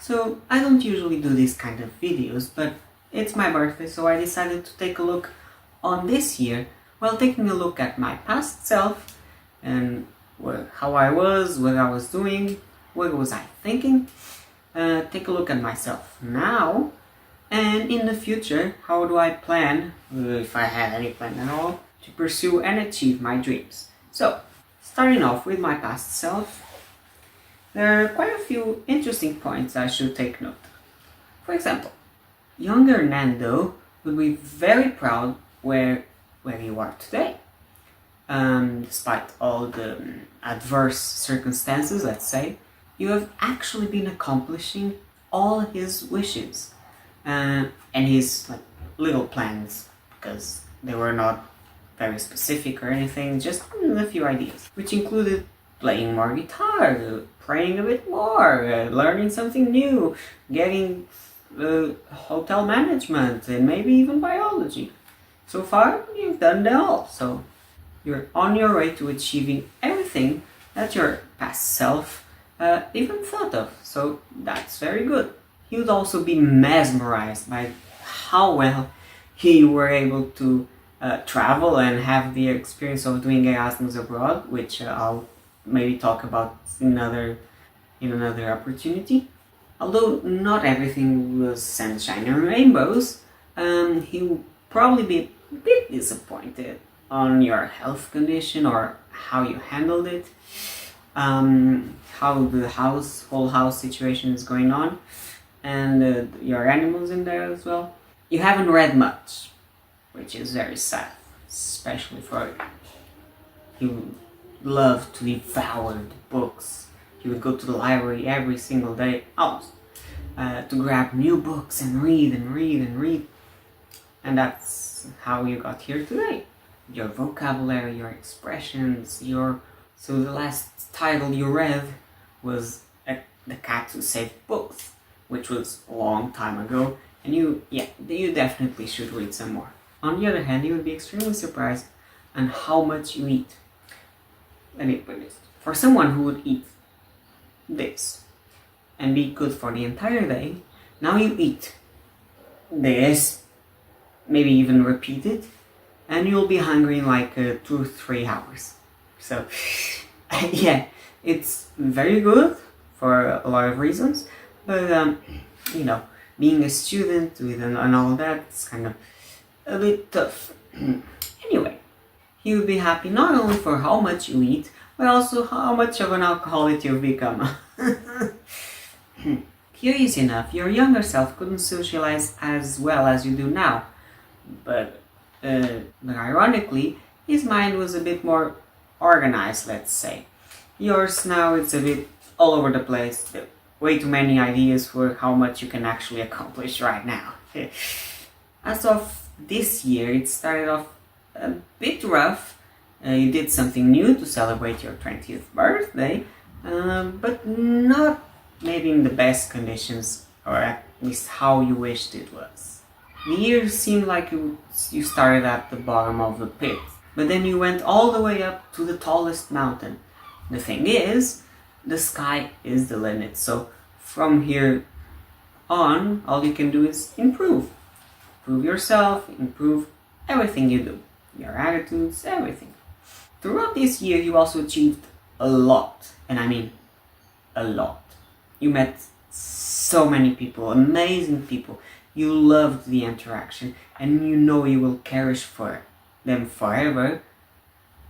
So I don't usually do these kind of videos, but it's my birthday, so I decided to take a look on this year while taking a look at my past self and how I was, what I was doing, what was I thinking. Take a look at myself now and in the future, how do I plan, if I have any plan at all, to pursue and achieve my dreams. So, starting off with my past self, there are quite a few interesting points I should take note of. For example, younger Nando would be very proud where you are today. Despite all the adverse circumstances, let's say, you have actually been accomplishing all his wishes and his little plans, because they were not very specific or anything, just a few ideas, which included playing more guitar, praying a bit more, learning something new, getting hotel management, and maybe even biology. So far, you've done them all, so you're on your way to achieving everything that your past self even thought of, so that's very good. He would also be mesmerized by how well you were able to travel and have the experience of doing Erasmus abroad, which I'll maybe talk about in another opportunity. Although not everything was sunshine and rainbows, he would probably be a bit disappointed on your health condition or how you handled it, how the whole house situation is going on, and your animals in there as well. You haven't read much, which is very sad, especially for you. You love to devour the books. You would go to the library every single day, almost, to grab new books and read and read and read. And that's how you got here today. Your vocabulary, your expressions, So the last title you read was The Cat Who Saved Books, which was a long time ago, and you definitely should read some more. On the other hand, you would be extremely surprised on how much you eat. Let me put this. For someone who would eat this and be good for the entire day, now you eat this, maybe even repeat it, and you'll be hungry in like 2-3 hours. So, yeah, it's very good for a lot of reasons, but being a student and all that, it's kind of a bit tough. Anyway, he would be happy not only for how much you eat, but also how much of an alcoholic you've become. Curious enough, your younger self couldn't socialize as well as you do now, but ironically, his mind was a bit more organized, let's say. Yours now, it's a bit all over the place, way too many ideas for how much you can actually accomplish right now. As of this year, it started off a bit rough. You did something new to celebrate your 20th birthday, but not maybe in the best conditions, or at least how you wished it was. The year seemed like you started at the bottom of the pit, but then you went all the way up to the tallest mountain. The thing is, the sky is the limit, so from here on, all you can do is improve. Improve yourself, improve everything you do. Your attitudes, everything. Throughout this year, you also achieved a lot, and I mean a lot. You met so many people, amazing people. You loved the interaction, and you know you will cherish for them forever.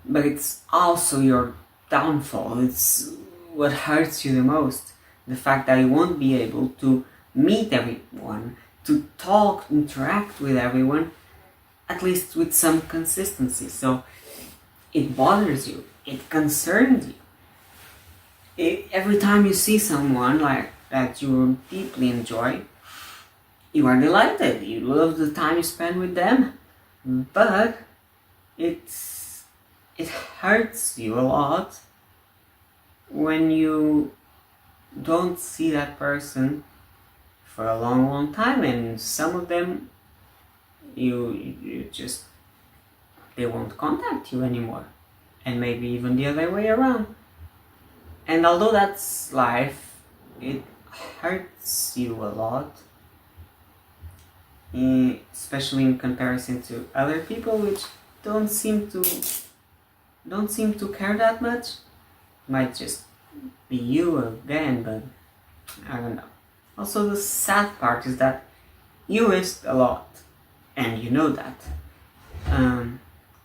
But it's also your downfall. It's what hurts you the most. The fact that you won't be able to meet everyone, to talk, interact with everyone, at least with some consistency. So it bothers you, it concerns you. Every time you see someone like that you deeply enjoy, you are delighted, you love the time you spend with them, but it hurts you a lot when you don't see that person for a long time, and some of them they won't contact you anymore, and maybe even the other way around. And although that's life, it hurts you a lot, especially in comparison to other people which don't seem to care that much. Might just be you again, but I don't know. Also, the sad part is that you risked a lot, and you know that.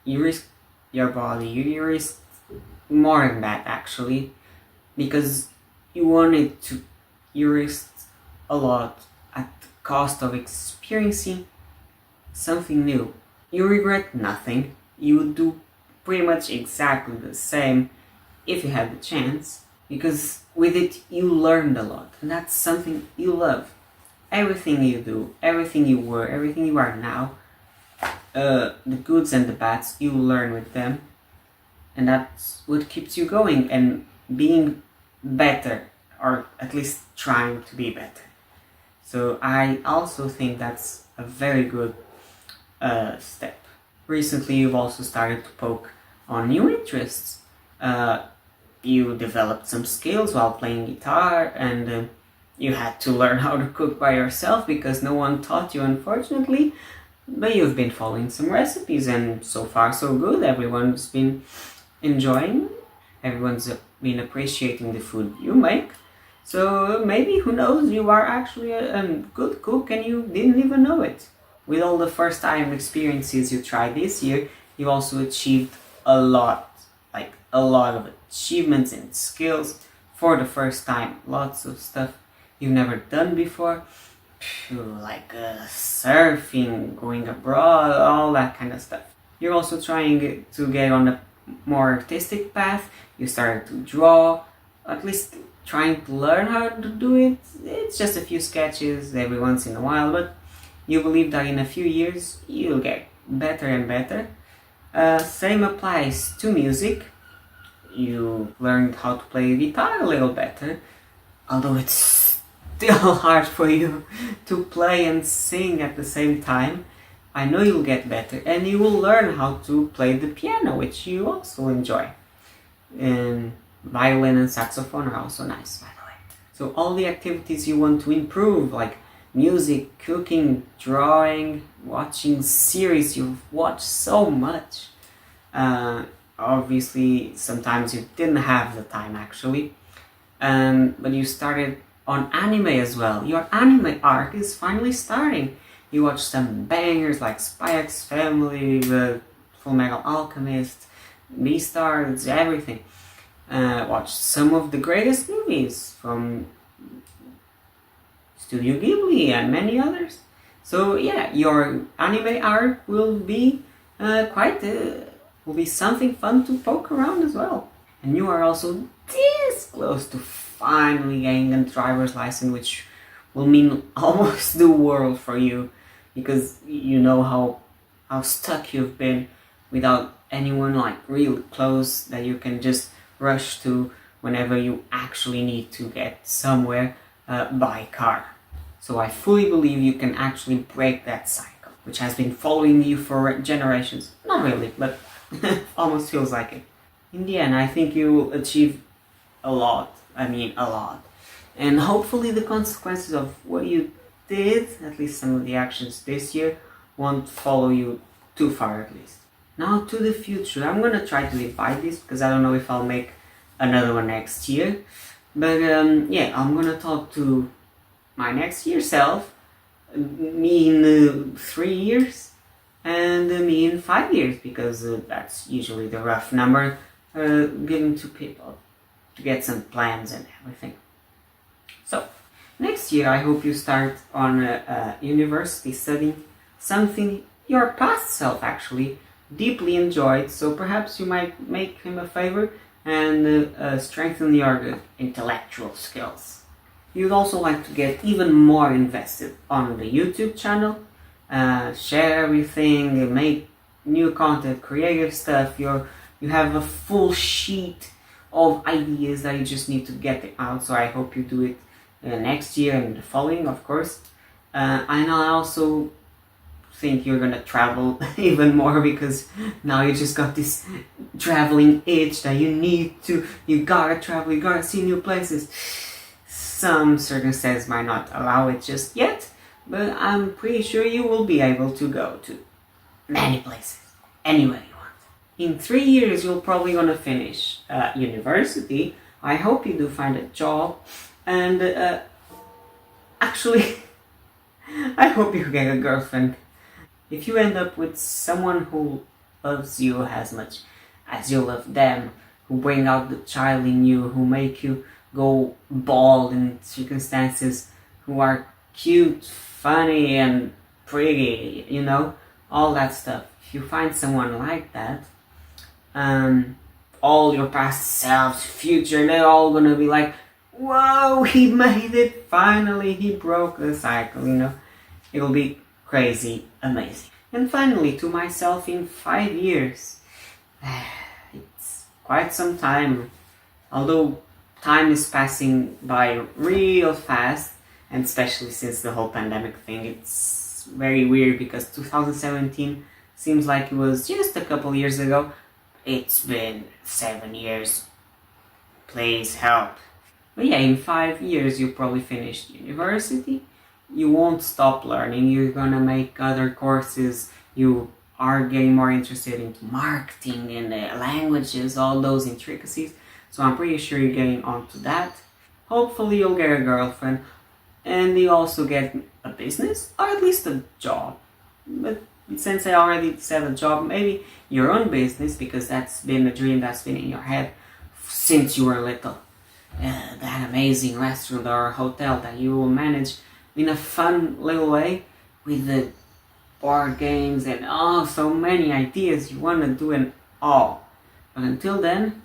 You risked your body, you risked more than that actually, because you risked a lot at the cost of experiencing something new. You regret nothing, you would do pretty much exactly the same if you had the chance, because with it you learned a lot, and that's something you love. Everything you do, everything you were, everything you are now, the goods and the bads, you learn with them, and that's what keeps you going and being better, or at least trying to be better. So I also think that's a very good step. Recently you've also started to poke on new interests. You developed some skills while playing guitar, and you had to learn how to cook by yourself because no one taught you, unfortunately. But you've been following some recipes, and so far so good. Everyone's been enjoying, everyone's been appreciating the food you make. So maybe, who knows, you are actually a good cook and you didn't even know it. With all the first time experiences you tried this year, you also achieved a lot of achievements and skills for the first time. Lots of stuff you've never done before, like surfing, going abroad, all that kind of stuff. You're also trying to get on a more artistic path. You started to draw, at least trying to learn how to do it. It's just a few sketches every once in a while, but you believe that in a few years you'll get better and better. Same applies to music. You learned how to play guitar a little better, although it's still hard for you to play and sing at the same time. I know you'll get better, and you will learn how to play the piano, which you also enjoy. And violin and saxophone are also nice, by the way. So all the activities you want to improve, like music, cooking, drawing, watching series you've watched so much. Obviously, sometimes you didn't have the time actually, but you started on anime as well. Your anime arc is finally starting. You watched some bangers like Spy X Family, the Full Metal Alchemist, Beastars, everything. Watched some of the greatest movies from Studio Ghibli and many others. So yeah, your anime arc will be will be something fun to poke around as well. And you are also this close to finally getting a driver's license, which will mean almost the world for you, because you know how stuck you've been without anyone like really close that you can just rush to whenever you actually need to get somewhere by car. So I fully believe you can actually break that cycle, which has been following you for generations. Not really, but almost feels like it. In the end, I think you will achieve a lot. I mean, a lot. And hopefully the consequences of what you did, at least some of the actions this year, won't follow you too far at least. Now to the future. I'm gonna try to divide this because I don't know if I'll make another one next year. But yeah, I'm gonna talk to my next year self, me in 3 years, and me in 5 years, because that's usually the rough number given to people to get some plans and everything. So next year I hope you start on university studying something your past self actually deeply enjoyed, so perhaps you might make him a favor and strengthen your intellectual skills. You'd also like to get even more invested on the YouTube channel, share everything, make new content, creative stuff. You have a full sheet of ideas that you just need to get it out, so I hope you do it next year and the following, of course. And I also think you're gonna travel even more, because now you just got this traveling itch that you gotta travel, you gotta see new places. some circumstances might not allow it just yet, but I'm pretty sure you will be able to go to many places, anywhere you want. In 3 years, you're probably gonna finish university. I hope you do find a job, and actually, I hope you get a girlfriend. If you end up with someone who loves you as much as you love them, who bring out the child in you, who make you go bald in circumstances, who are cute, funny, and pretty, you know, all that stuff. If you find someone like that, all your past selves, future, they're all gonna be like, whoa, he made it, finally, he broke the cycle, you know. It'll be crazy, amazing. And finally, to myself, in 5 years, it's quite some time. Although time is passing by real fast, and especially since the whole pandemic thing, it's very weird because 2017 seems like it was just a couple years ago. It's been 7 years. Please help. But yeah, in 5 years you probably finished university. You won't stop learning. You're gonna make other courses. You are getting more interested into marketing and languages, all those intricacies. So I'm pretty sure you're getting onto that. Hopefully you'll get a girlfriend, and you also get a business, or at least a job. But since I already said a job, maybe your own business, because that's been a dream that's been in your head since you were little. That amazing restaurant or hotel that you will manage in a fun little way with the board games and so many ideas you want to do and all. But until then,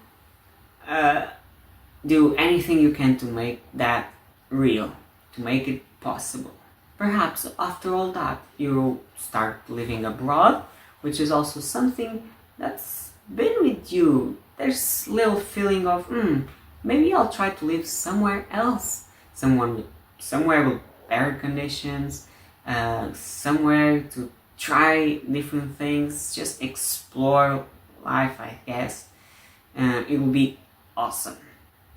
do anything you can to make that real, to make it possible. Perhaps after all that, you'll start living abroad, which is also something that's been with you. There's little feeling of, maybe I'll try to live somewhere else. Somewhere with better conditions, somewhere to try different things, just explore life, I guess. It will be awesome.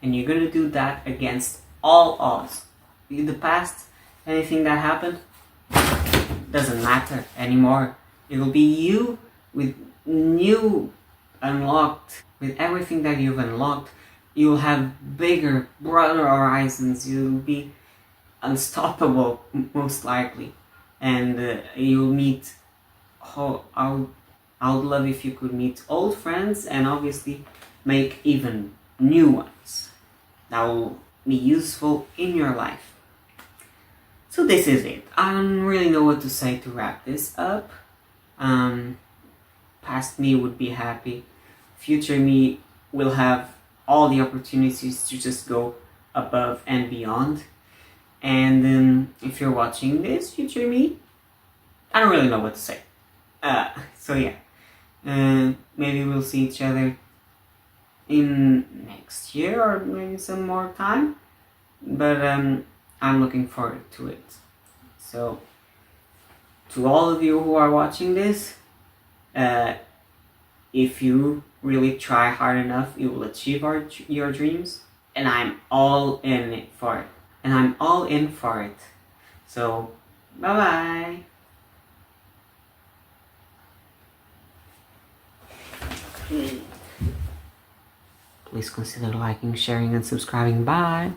And you're gonna do that against all odds. In the past, anything that happened doesn't matter anymore. It will be you with new unlocked, with everything that you've unlocked. You'll have bigger, broader horizons. You'll be unstoppable, most likely. And you'll meet, I would love if you could meet old friends and obviously make even new ones that will be useful in your life. So this is it. I don't really know what to say to wrap this up. Past me would be happy. Future me will have all the opportunities to just go above and beyond. And if you're watching this, future me, I don't really know what to say. So yeah, maybe we'll see each other in next year or maybe some more time. But I'm looking forward to it. So to all of you who are watching this, if you really try hard enough, you will achieve your dreams. And I'm all in it for it. And I'm all in for it. So, bye-bye. Please consider liking, sharing, and subscribing. Bye.